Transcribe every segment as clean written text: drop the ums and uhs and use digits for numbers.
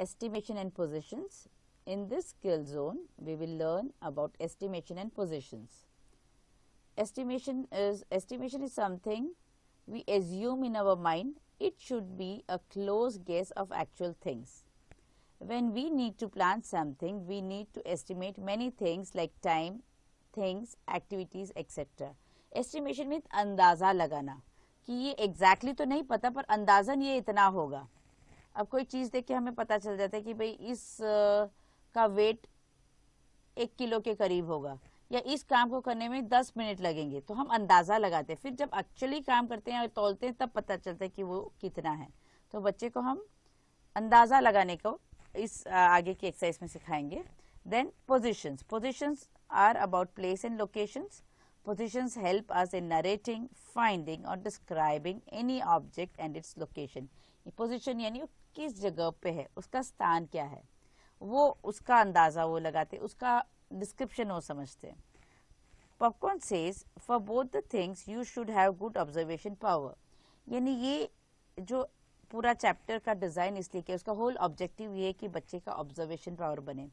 estimation and positions. In this skill zone, we will learn about estimation and positions. Estimation is something we assume in our mind. It should be a close guess of actual things. When we need to plan something, we need to estimate many things like time, things, activities, etc. Estimation means अंदाज़ा लगाना कि ये exactly तो नहीं पता पर अंदाज़न ये इतना होगा. अब कोई चीज़ देख के हमें पता चल जाता है कि भाई इस का वेट 1 किलो के करीब होगा या इस काम को करने में 10 मिनट लगेंगे, तो हम अंदाज़ा लगाते हैं. फिर जब एक्चुअली काम करते हैं और तौलते हैं तब पता चलता है कि वो कितना है. तो बच्चे को हम अंदाज़ा लगाने को इस आगे की एक्सरसाइज में सिखाएंगे. Then positions are about place and locations. Positions help us in narrating, finding or describing any object and its location. Position यानी किस जगह पे है, उसका स्थान क्या है, वो उसका अंदाज़ा वो लगाते, उसका डिस्क्रिप्शन वो समझते. Popcorn says for both the things you should have good observation power. यानी ये जो पूरा चैप्टर का डिज़ाइन इसलिए कि उसका होल ऑब्जेक्टिव ये है कि बच्चे का ऑब्जर्वेशन पावर बने.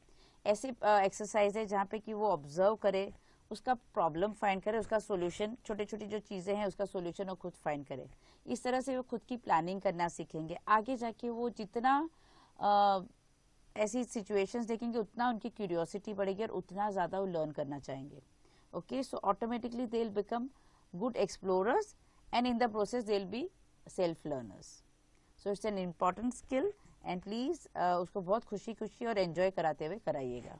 ऐसी एक्सरसाइज है जहाँ पे कि वो ऑब्जर्व करे, उसका प्रॉब्लम फाइंड करे, उसका सॉल्यूशन, छोटी छोटी जो चीज़ें हैं उसका सॉल्यूशन वो खुद फाइंड करे. इस तरह से वो खुद की प्लानिंग करना सीखेंगे. आगे जाके वो जितना ऐसी सिचुएशंस देखेंगे उतना उनकी क्यूरियोसिटी बढ़ेगी और उतना ज़्यादा वो लर्न करना चाहेंगे. Okay, so automatically they will become good explorers and in the process they will be self learners. So it's an important skill and please उसको बहुत खुशी खुशी और एंजॉय कराते हुए कराइएगा.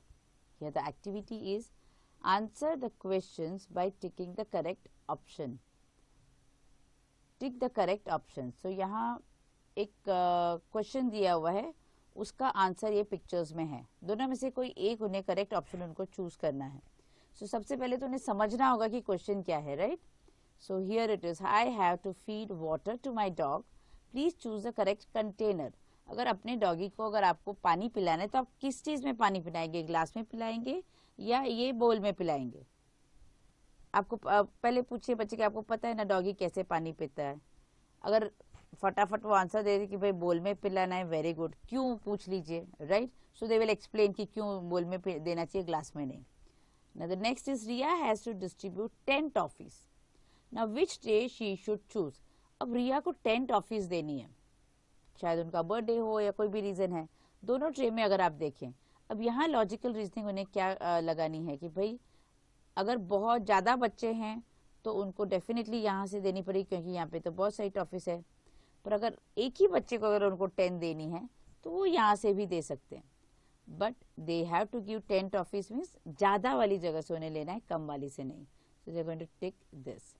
Here the activity is answer the questions by ticking the correct option. Tick the correct option. So यहाँ एक क्वेश्चन दिया हुआ है, उसका आंसर ये पिक्चर्स में है. दोनों में से कोई एक उन्हें करेक्ट ऑप्शन उनको चूज करना है. सो सबसे पहले तो उन्हें समझना होगा कि क्वेश्चन क्या है, right. So here it is, I have to feed water to my dog, please choose the correct container. अगर अपने डॉगी को अगर आपको पानी पिलाना है तो आप किस चीज़ में पानी पिलाएंगे, ग्लास में पिलाएंगे या ये बोल में पिलाएंगे. आपको पहले पूछिए बच्चे कि आपको पता है ना डॉगी कैसे पानी पीता है. अगर फटाफट वो आंसर दे दे कि भाई बोल में पिलाना है, वेरी गुड. क्यों पूछ लीजिए, right. So they will explain कि क्यों बोल में देना चाहिए, ग्लास में नहीं. Now the next is Riya has to distribute 10 toffees. Now which day she should choose. अब रिया को 10 टॉफीज देनी है, शायद उनका बर्थडे हो या कोई भी रीजन है. दोनों ट्रे में अगर आप देखें, अब यहाँ लॉजिकल रीजनिंग उन्हें क्या लगानी है कि भाई अगर बहुत ज़्यादा बच्चे हैं तो उनको डेफिनेटली यहाँ से देनी पड़ेगी क्योंकि यहाँ पे तो बहुत सारी टॉफीज है. पर अगर एक ही बच्चे को अगर उनको 10 देनी है तो वो यहाँ से भी दे सकते हैं. But they have to give 10 toffees means ज़्यादा वाली जगह से उन्हें लेना है, कम वाली से नहीं. So they are going to take this.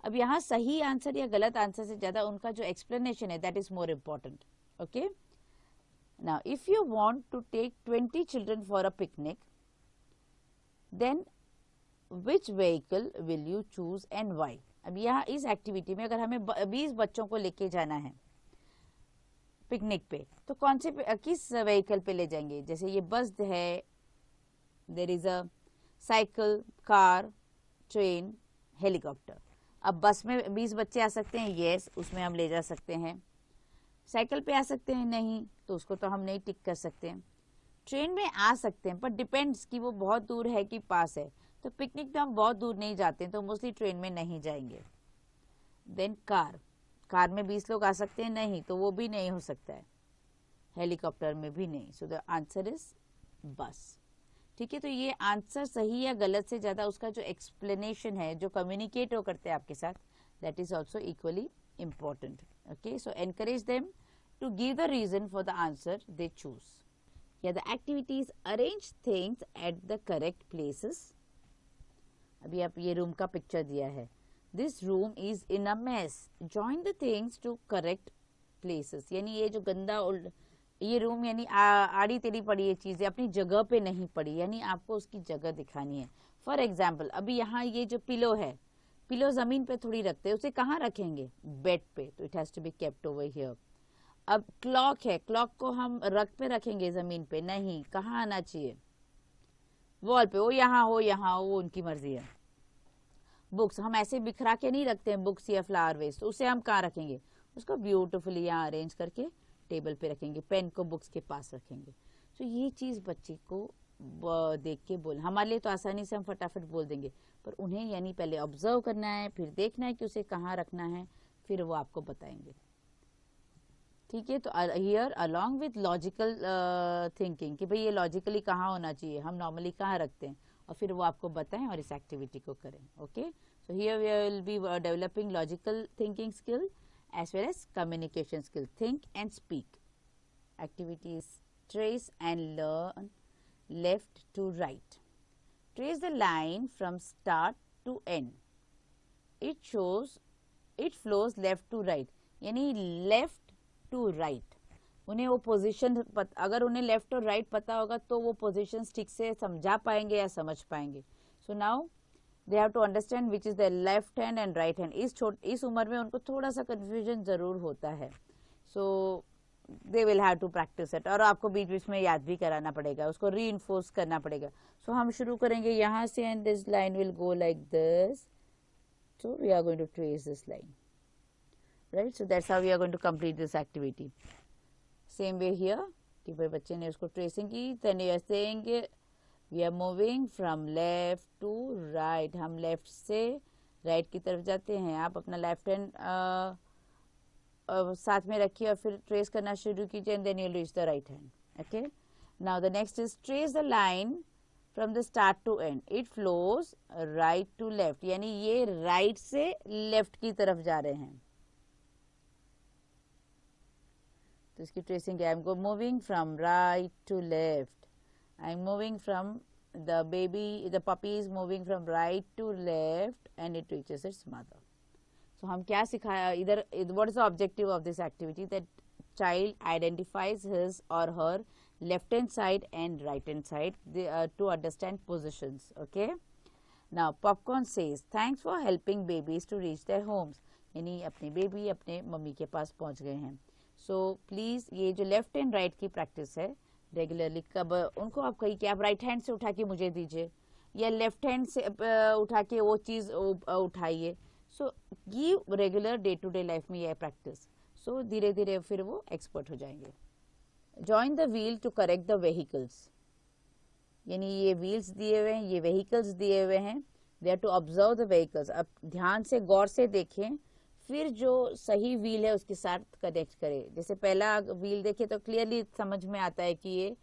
अब यहाँ सही आंसर या गलत आंसर से ज़्यादा उनका जो एक्सप्लेनेशन है that is more important. Okay, now if you want to take 20 children for a picnic, then which vehicle will you choose and why. अब यहाँ इस एक्टिविटी में अगर हमें 20 बच्चों को लेके जाना है पिकनिक पे तो कौन से किस व्हीकल पे ले जाएंगे. जैसे ये बस है, there is a cycle, car, train, helicopter. अब बस में 20 बच्चे आ सकते हैं, यस, उसमें हम ले जा सकते हैं. साइकिल पे आ सकते हैं, नहीं, तो उसको तो हम नहीं टिक कर सकते हैं. ट्रेन में आ सकते हैं पर डिपेंड्स कि वो बहुत दूर है कि पास है. तो पिकनिक तो हम बहुत दूर नहीं जाते हैं तो मोस्टली ट्रेन में नहीं जाएंगे. देन कार में 20 लोग आ सकते हैं, नहीं, तो वो भी नहीं हो सकता है. हेलीकॉप्टर में भी नहीं. सो द आंसर इज बस. ठीक है, तो ये आंसर सही या गलत से ज़्यादा उसका जो एक्सप्लेनेशन है, जो कम्युनिकेट वो करते हैं आपके साथ, that is also equally important. Okay, so encourage them to give the reason for the answer they choose. Here the activities, arrange things at the correct places. अभी आप ये रूम का पिक्चर दिया है. This room is in a mess. Join the things to correct places. यानी ये जो गंदा ये रूम यानी आड़ी तेड़ी पड़ी ये चीज़ें अपनी जगह पे नहीं पड़ी, यानी आपको उसकी जगह दिखानी है. फॉर एग्जाम्पल अभी यहाँ ये जो पिलो है, पिलो जमीन पे थोड़ी रखते हैं, उसे कहाँ रखेंगे, बेड पे. तो it has to be kept over here. अब क्लॉक है, क्लॉक को हम रग पे रखेंगे, जमीन पे नहीं, कहाँ आना चाहिए, वॉल पे. वो यहाँ हो वो उनकी मर्जी है. बुक्स हम ऐसे बिखरा के नहीं रखते हैं, बुक्स या फ्लावर वेस्ट, तो उसे हम कहाँ रखेंगे, उसको ब्यूटिफुली यहाँ अरेंज करके टेबल पे रखेंगे, पेन को बुक्स के पास रखेंगे। तो ये चीज़ बच्चे को देख के बोल, हमारे लिए तो आसानी से हम फटाफट बोल देंगे, पर उन्हें यानी पहले ऑब्जर्व करना है, फिर देखना है कि उसे कहाँ रखना है, फिर वो आपको बताएंगे। ठीक है, तो here along with logical thinking कि भाई ये लॉजिकली कहाँ होना चाहिए, हम नॉर्मली कहाँ रखते हैं, और फिर वो आपको बताएं और इस एक्टिविटी को करें। Okay, so here we will be developing logical thinking skill as well as communication skill. Think and speak. Activities: trace and learn left to right. Trace the line from start to end. It flows left to right. यानी left to right. उन्हें वो position अगर उन्हें left और right पता होगा तो वो पोजीशन ठीक से समझा पाएंगे या समझ पाएंगे। So now they have to understand which is the left hand and right hand. इस उम्र में उनको थोड़ा सा confusion जरूर होता है, so they will have to practice it. और आपको बीच बीच में याद भी कराना पड़ेगा, उसको reinforce करना पड़ेगा। so हम शुरू करेंगे यहाँ से, and this line will go like this. so we are going to trace this line, right? so that's how we are going to complete this activity. same way here कि भाई बच्चे ने उसको tracing की, then you are saying we are moving from left to right. हम left से right की तरफ जाते हैं। आप अपना लेफ्ट हैंड साथ में रखिए और फिर ट्रेस करना शुरू कीजिए, and then you reach the right hand. Okay, now the next is trace the line from the start to end. It flows right to left, यानी ये राइट से लेफ्ट की तरफ जा रहे हैं. तो इसकी ट्रेसिंग है, I am moving from right to left. I am moving from the baby, the puppy is moving from right to left and it reaches its mother. So हम क्या सिखाया इधर, what is the objective of this activity? That child identifies his or her left hand side and right hand side to understand positions. Okay. Now Popcorn says, thanks for helping babies to reach their homes. यानी अपने baby अपने mummy के पास पहुंच गए हैं. So please ये जो left and right की प्रैक्टिस है रेगुलरली, कब उनको आप कही कि आप राइट हैंड से उठा के मुझे दीजिए या लेफ्ट हैंड से उठा के वो चीज़ उठाइए. सो ये regular day to day life में ये प्रैक्टिस, सो धीरे धीरे फिर वो एक्सपर्ट हो जाएंगे. Join the wheel to correct the vehicles, यानी ये व्हील्स दिए हुए हैं, ये व्हीकल्स दिए हुए हैं. They are to observe the vehicles. अब ध्यान से गौर से देखें, फिर जो सही व्हील है उसके साथ कनेक्ट करें. जैसे पहला व्हील देखे तो क्लियरली समझ में आता है कि ये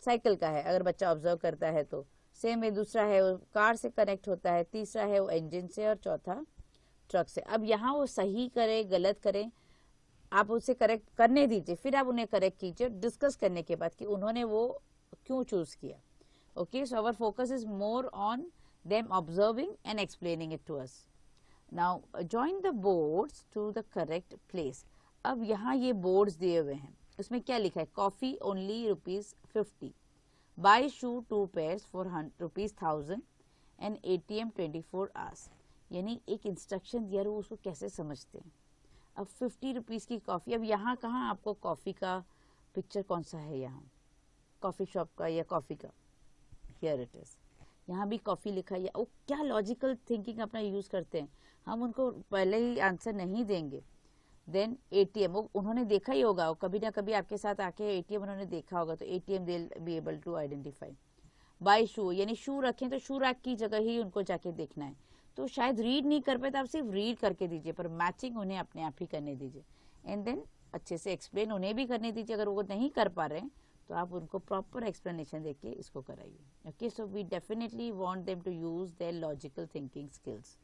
साइकिल का है अगर बच्चा ऑब्जर्व करता है तो. सेम में दूसरा है वो कार से कनेक्ट होता है, तीसरा है वो इंजन से, और चौथा ट्रक से. अब यहाँ वो सही करे गलत करें, आप उसे करेक्ट करने दीजिए, फिर आप उन्हें करेक्ट कीजिए डिस्कस करने के बाद कि उन्होंने वो क्यों चूज किया. Okay, so our focus is more on them observing and explaining it to us. Now join the boards to the correct place. अब यहाँ ये बोर्ड्स दिए हुए हैं, उसमें क्या लिखा है? Coffee only ₹50, buy shoe 2 pairs for ₹1000 and ATM 24 hours. यानी एक इंस्ट्रक्शन दिया, वो उसको कैसे समझते हैं. अब 50 रुपीज़ की कॉफ़ी. अब यहाँ कहाँ आपको कॉफ़ी का पिक्चर कौन सा है? यहाँ कॉफ़ी शॉप का या कॉफ़ी का? Here it is. यहाँ भी कॉफ़ी लिखा है. वो क्या लॉजिकल थिंकिंग अपना यूज़ करते हैं. हम उनको पहले ही आंसर नहीं देंगे. देन ATM, वो उन्होंने देखा ही होगा, वो कभी ना कभी आपके साथ आके ATM उन्होंने देखा होगा, तो ATM they will be able to identify. By shoe, यानी शू रखें तो शू रैक की जगह ही उनको जाके देखना है. तो शायद रीड नहीं कर पाए तो आप सिर्फ रीड करके दीजिए, पर मैचिंग उन्हें अपने आप ही करने दीजिए. एंड देन अच्छे से एक्सप्लेन उन्हें भी करने दीजिए. अगर वो नहीं कर पा रहे हैं तो आप उनको प्रॉपर एक्सप्लेनेशन देके इसको कराइए. Okay, so we definitely want them to use their logical thinking skills.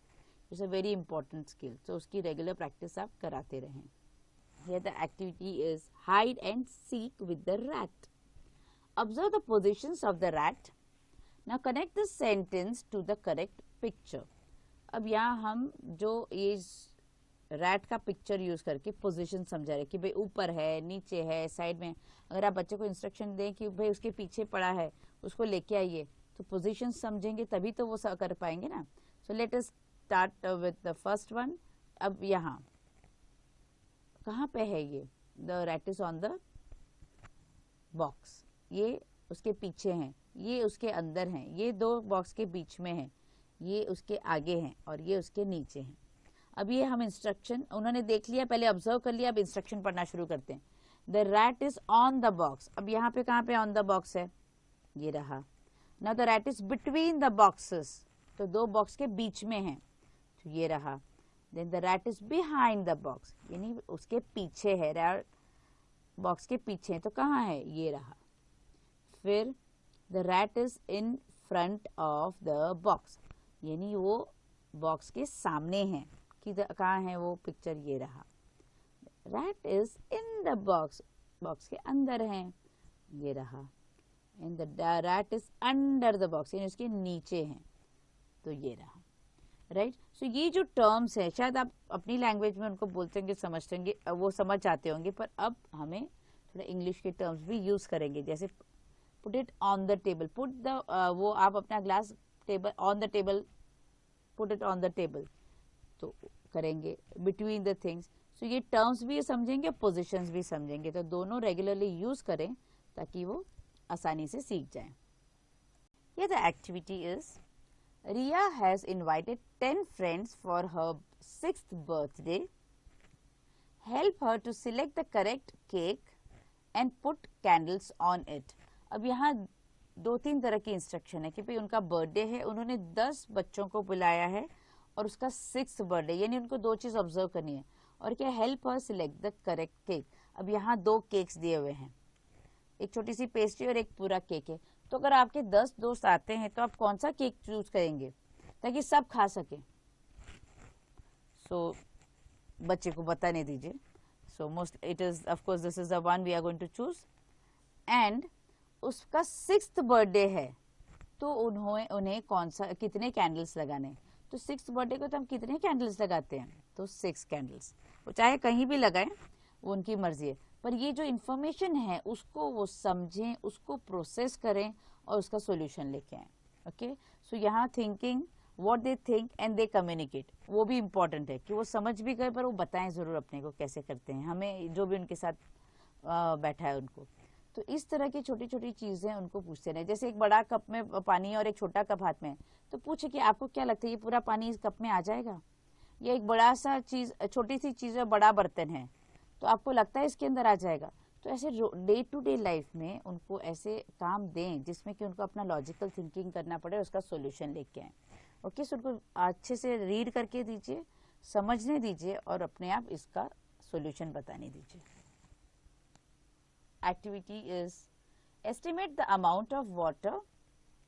It's a very important skill. तो उसकी रेगुलर प्रैक्टिस आप कराते रहें. Here the activity is hide and seek with the rat. Observe the positions of the rat. Now connect the sentence to the correct picture. अब यहाँ हम जो ये रैट का पिक्चर यूज करके पोजीशन समझा रहे कि भाई ऊपर है, नीचे है, साइड में. अगर आप बच्चे को इंस्ट्रक्शन दें कि भाई उसके पीछे पड़ा है, उसको लेके आइए, तो पोजीशन समझेंगे तभी तो वो कर पाएंगे ना. सो let us start with the first one. अब यहाँ कहाँ पे है ये? The rat is on the box. ये उसके पीछे हैं, ये उसके अंदर हैं, ये 2 बॉक्स के बीच में हैं, ये उसके आगे हैं और ये उसके नीचे हैं. अब ये हम इंस्ट्रक्शन उन्होंने देख लिया, पहले ऑब्जर्व कर लिया, अब इंस्ट्रक्शन पढ़ना शुरू करते हैं. The rat is on the box. अब यहाँ पे कहाँ पे ऑन द बॉक्स है, ये रहा। Now the rat is between the boxes, तो दो बॉक्स के बीच में है, तो ये रहा। Then the rat is behind the box, यानी उसके पीछे है, रैट बॉक्स के पीछे है, तो कहाँ है, ये रहा। फिर the rat is in front of the box, यानी वो बॉक्स के सामने है, कि कहाँ है वो पिक्चर, ये रहा। Rat is in the box, box के अंदर है, ये रहा। And the rat is under the box, यानी उसके नीचे है, तो ये रहा। राइट, सो ये जो टर्म्स है शायद आप अपनी लैंग्वेज में उनको बोलते होंगे, समझते होंगे, वो समझ आते होंगे, पर अब हमें थोड़ा इंग्लिश के टर्म्स भी यूज करेंगे। जैसे put it on the table, put the वो आप अपना glass table on the table, put it on the table, तो करेंगे बिटवीन द थिंग्स। सो ये टर्म्स भी समझेंगे, पोजिशंस भी समझेंगे, तो दोनों रेगुलरली यूज करें ताकि वो आसानी से सीख जाएं। ये the activity is Riya has invited 10 friends for her 6th birthday. Help her to select the correct cake and put candles on it. अब यहाँ 2-3 तरह की इंस्ट्रक्शन है कि भाई उनका बर्थडे है, उन्होंने 10 बच्चों को बुलाया है और उसका 6th बर्थडे, यानी उनको 2 चीज ऑब्जर्व करनी है। और क्या, help her select the correct cake. अब यहाँ 2 केक्स दिए हुए हैं, एक छोटी सी पेस्ट्री और एक पूरा केक है। तो अगर आपके 10 दोस्त आते हैं तो आप कौन सा केक चूज करेंगे ताकि सब खा सके? सो बच्चे को बताने दीजिए। So most it is of course this is the one we are going to choose. And उसका 6th बर्थडे है, तो उन्हें कौन सा, कितने कैंडल्स लगाने? तो 6th बर्थडे को तो हम कितने कैंडल्स लगाते हैं? तो 6 कैंडल्स। वो चाहे कहीं भी लगाएं, वो उनकी मर्जी है, पर ये जो इन्फॉर्मेशन है उसको वो समझें, उसको प्रोसेस करें और उसका सॉल्यूशन लेके आए। ओके, सो यहाँ thinking, what they think and they communicate, वो भी इम्पोर्टेंट है कि वो समझ भी गए पर वो बताएं जरूर अपने को कैसे करते हैं, हमें जो भी उनके साथ बैठा है उनको। तो इस तरह की छोटी छोटी चीजें उनको पूछते रहे। जैसे एक बड़ा कप में पानी और एक छोटा कप हाथ में, तो पूछे कि आपको क्या लगता है ये पूरा पानी इस कप में आ जाएगा? या एक बड़ा सा चीज, छोटी सी चीज है, बड़ा बर्तन है, तो आपको लगता है इसके अंदर आ जाएगा? तो ऐसे डे टू डे लाइफ में उनको ऐसे काम दें जिसमें कि उनको अपना लॉजिकल थिंकिंग करना पड़े, उसका सॉल्यूशन लेके आए। ओके, सो उनको अच्छे से रीड करके दीजिए, समझने दीजिए और अपने आप इसका सॉल्यूशन बताने दीजिए। Activity is estimate the amount of water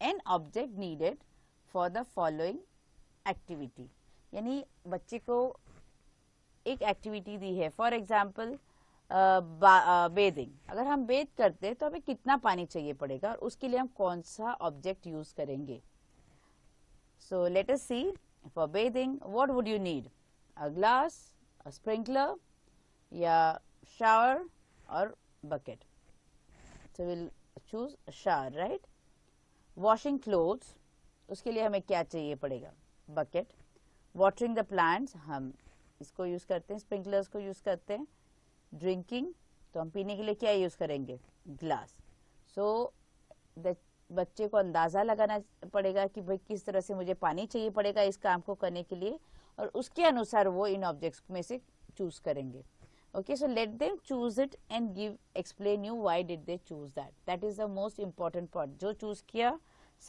and object needed for the following activity. यानी बच्चे को एक एक्टिविटी दी है, फॉर एग्जाम्पल बेदिंग। अगर हम बेद करते हैं तो हमें कितना पानी चाहिए पड़ेगा और उसके लिए हम कौन सा ऑब्जेक्ट यूज करेंगे? So let us see, for bathing what would you need? A glass, a sprinkler, या शावर और bucket? So will choose shower, right. Washing clothes, उसके लिए हमें क्या चाहिए पड़ेगा? बकेट। वाटरिंग द प्लांट्स, हम इसको यूज करते हैं, स्प्रिंकलर्स को यूज करते हैं। ड्रिंकिंग, तो हम पीने के लिए क्या यूज करेंगे? ग्लास। सो बच्चे को अंदाजा लगाना पड़ेगा कि भाई किस तरह से मुझे पानी चाहिए पड़ेगा इस काम को करने के लिए, और उसके अनुसार वो इन ऑब्जेक्ट्स में से चूज करेंगे। Okay, so let them choose it and give explain you why did they choose that. That is the most important part. जो चूज किया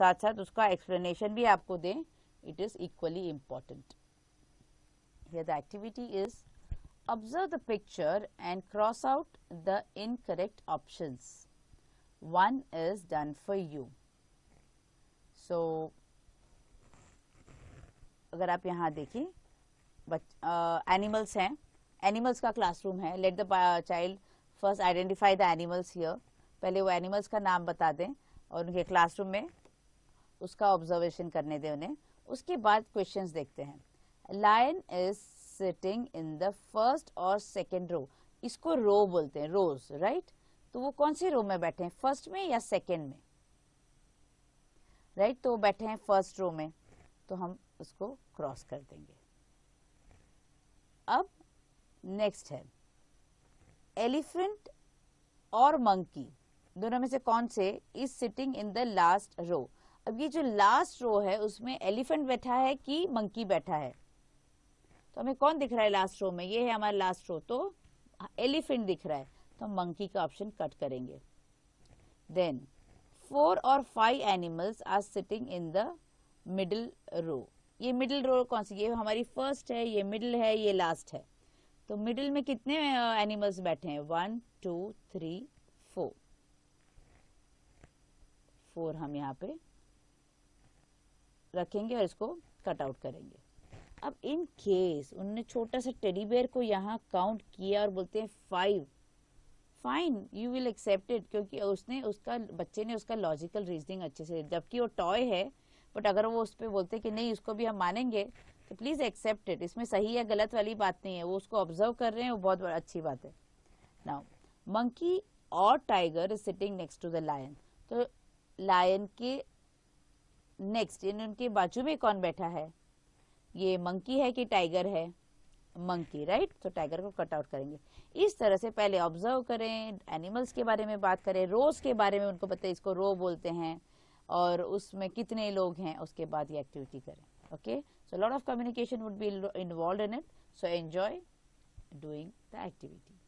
साथ साथ उसका एक्सप्लेनेशन भी आपको दें, it is equally important. Here the activity is observe the picture and cross out the incorrect options. One is done for you. So अगर आप यहाँ देखिए, एनिमल्स हैं, एनिमल्स का क्लासरूम है। Let the child first identify the animals here. पहले वो animals का नाम बता दें और उनके क्लासरूम में उसका ऑब्जर्वेशन करने दें उन्हें। उसके बाद क्वेश्चंस देखते हैं। Lion is sitting in the first और सेकेंड रो। इसको रो बोलते हैं, रोज, राइट। तो वो कौन सी रो में बैठे हैं, फर्स्ट में या सेकेंड में? राइट, तो वो बैठे हैं फर्स्ट रो में, तो हम उसको क्रॉस कर देंगे। अब नेक्स्ट है एलिफेंट और मंकी, दोनों में से कौन से is sitting in the last row? अब ये जो लास्ट रो है उसमें एलिफेंट बैठा है कि मंकी बैठा है? तो हमें कौन दिख रहा है लास्ट रो में? ये है हमारा लास्ट रो, तो एलिफेंट दिख रहा है, तो हम मंकी का ऑप्शन कट करेंगे। देन 4 और 5 animals are sitting in the middle row. ये मिडिल रो कौन सी, ये हमारी फर्स्ट है, ये मिडिल है, ये लास्ट है। तो मिडिल में कितने एनिमल्स बैठे हैं, 1 2 3 4। 4 हम यहाँ पे रखेंगे और इसको कट आउट करेंगे। अब इन केस उन्होंने छोटा सा टेडी बेयर को यहाँ काउंट किया और बोलते हैं 5, fine, you will accept it, क्योंकि बच्चे ने उसका लॉजिकल रीजनिंग अच्छे से, जबकि वो टॉय है, बट अगर वो उस पर बोलते कि नहीं उसको भी हम मानेंगे, तो प्लीज एक्सेप्ट इट। इसमें सही या गलत वाली बात नहीं है, वो उसको ऑब्जर्व कर रहे हैं, वो बहुत बड़ा अच्छी बात है। नाउ मंकी और tiger is sitting next to the lion. तो लायन के नेक्स्ट यानी उनके बाजू में कौन बैठा है, ये मंकी है कि टाइगर है, मंकी, राइट। तो टाइगर को कट आउट करेंगे। इस तरह से पहले ऑब्जर्व करें, एनिमल्स के बारे में बात करें, रोज के बारे में उनको पता है, इसको रो बोलते हैं, और उसमें कितने लोग हैं, उसके बाद ये एक्टिविटी करें। Okay, so lot of communication would be involved in it, so enjoy doing the activity.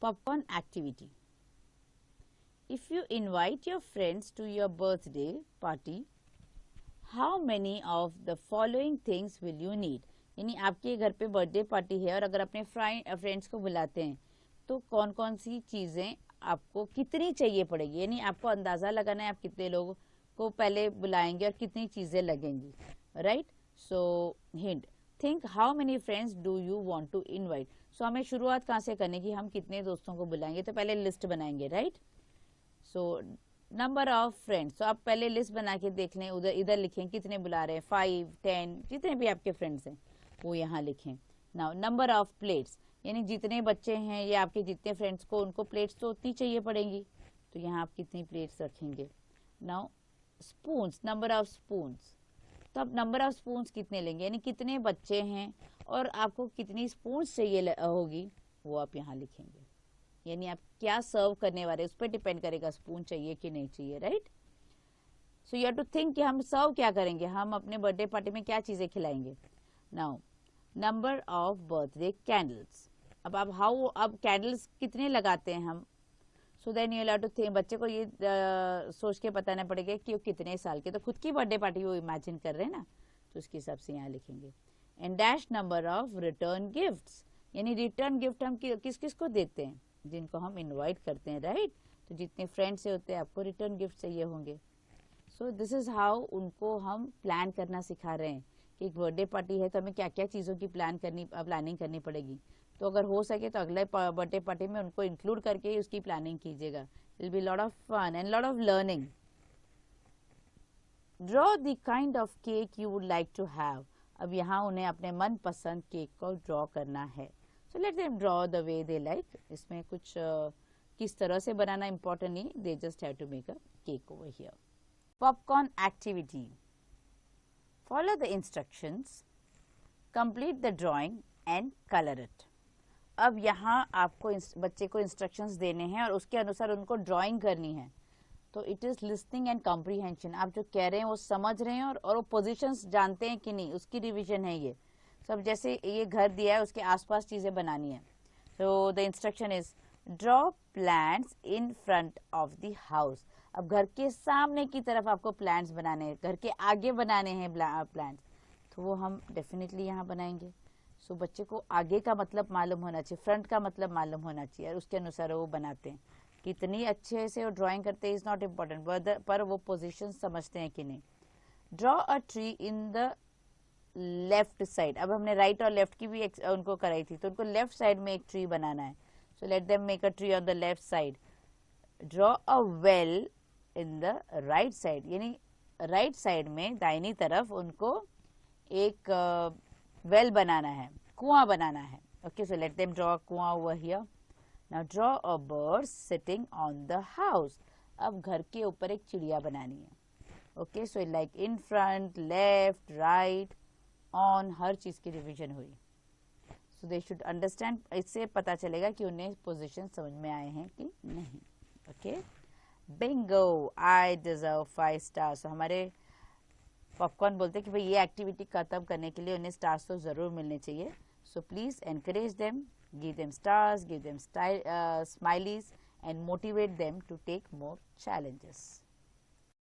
Popcorn activity. If you invite your friends to your birthday party, how many of the following things will you need. यानी आपके घर पे birthday party है और अगर अपने friends को बुलाते हैं तो कौन कौन सी चीजें आपको कितनी चाहिए पड़ेगी, यानी आपको अंदाजा लगाना है आप कितने लोगों को पहले बुलाएंगे और कितनी चीजें लगेंगी, right. So hint, think how many friends do you want to invite. So हमें शुरुआत कहाँ से करने की, हम कितने दोस्तों को बुलाएंगे, तो पहले लिस्ट बनाएंगे, right. So number of friends, तो आप पहले लिस्ट बना के देख लें, उधर इधर लिखें कितने बुला रहे हैं, 5 10 जितने भी आपके फ्रेंड्स हैं वो यहाँ लिखें। नाउ नंबर ऑफ प्लेट्स, यानी जितने बच्चे हैं या आपके जितने फ्रेंड्स को उनको प्लेट्स तो उतनी चाहिए पड़ेंगी, तो यहाँ आप कितनी प्लेट्स रखेंगे। Now spoons, number of spoons, तो आप नंबर ऑफ स्पून्स कितने लेंगे, यानी कितने बच्चे हैं और आपको कितनी स्पून्स चाहिए होगी, वो आप यहाँ लिखेंगे। यानी आप क्या सर्व करने वाले उस पर डिपेंड करेगा, स्पून चाहिए कि नहीं चाहिए, right. So you have to think कि हम सर्व क्या करेंगे, हम अपने बर्थडे पार्टी में क्या चीजें खिलाएंगे। Now number of birthday candles, अब कैंडल्स कितने लगाते हैं हम, so then you have to think, बच्चे को ये सोच के बताना पड़ेगा कि वो कितने साल के, तो खुद की बर्थडे पार्टी वो इमेजिन कर रहे हैं ना, तो उसके हिसाब से यहाँ लिखेंगे। And dash number of return gifts, यानी रिटर्न गिफ्ट हम किस किस को देते हैं, जिनको हम इनवाइट करते हैं, राइट। तो जितने फ्रेंड्स से होते हैं आपको रिटर्न गिफ्ट चाहिए होंगे। सो दिस इज हाउ उनको हम प्लान करना सिखा रहे हैं कि एक बर्थडे पार्टी है तो हमें क्या क्या चीज़ों की प्लानिंग करनी पड़ेगी। तो अगर हो सके तो अगले बर्थडे पार्टी में उनको इंक्लूड करके ही उसकी प्लानिंग कीजिएगा। It will be lot of fun and lot of learning. Draw the kind of cake you would like to have. अब यहाँ उन्हें अपने मनपसंद केक को ड्रॉ करना है। So let them draw the way they like. इसमें कुछ किस तरह से बनाना इम्पोर्टेंट नहीं, they just have to make a cake over here. Popcorn activity. Follow the instructions, complete the drawing and color it. अब यहाँ आपको बच्चे को इंस्ट्रक्शंस देने हैं और उसके अनुसार उनको ड्राइंग करनी है। तो it is listening and comprehension, आप जो कह रहे हैं वो समझ रहे हैं और वो पोजीशंस जानते हैं कि नहीं, उसकी रिवीजन है ये सब। जैसे ये घर दिया है उसके आसपास चीजें बनानी है। तो the instruction is draw plants in front of the house. अब घर के सामने की तरफ आपको प्लांट्स बनाने हैं, घर के आगे बनाने हैं प्लांट्स, तो वो हम डेफिनेटली यहाँ बनाएंगे। सो बच्चे को आगे का मतलब मालूम होना चाहिए, फ्रंट का मतलब मालूम होना चाहिए, और उसके अनुसार वो बनाते हैं। कितनी अच्छे से वो ड्राइंग करते हैं इज नॉट इम्पोर्टेंट, पर वो पोजीशन समझते हैं कि नहीं। Draw a tree in the left side. अब हमने राइट और लेफ्ट की भी उनको कराई थी, तो उनको लेफ्ट साइड में एक ट्री बनाना है। So let them make a tree on the left side. Draw a well in the right side, यानी राइट साइड में दाहिनी तरफ उनको एक वेल बनाना है, कुआं बनाना है। Okay, so let them draw a कुआं over here. Now draw a bird sitting on the house. अब घर के ऊपर एक चिड़िया बनानी है। Okay, so like in front, left, right, on, हर चीज की रिवीजन हुई। सो दे शुड अंडरस्टैंड, इससे पता चलेगा कि उन्हें पोजीशन समझ में आए हैं कि नहीं। Okay, Bingo, I deserve 5 stars. हमारे पॉपकॉर्न बोलते हैं कि भाई ये एक्टिविटी खत्म करने के लिए उन्हें स्टार्स तो जरूर मिलने चाहिए। So please encourage them Give them stars, give them smileys, and motivate them to take more challenges.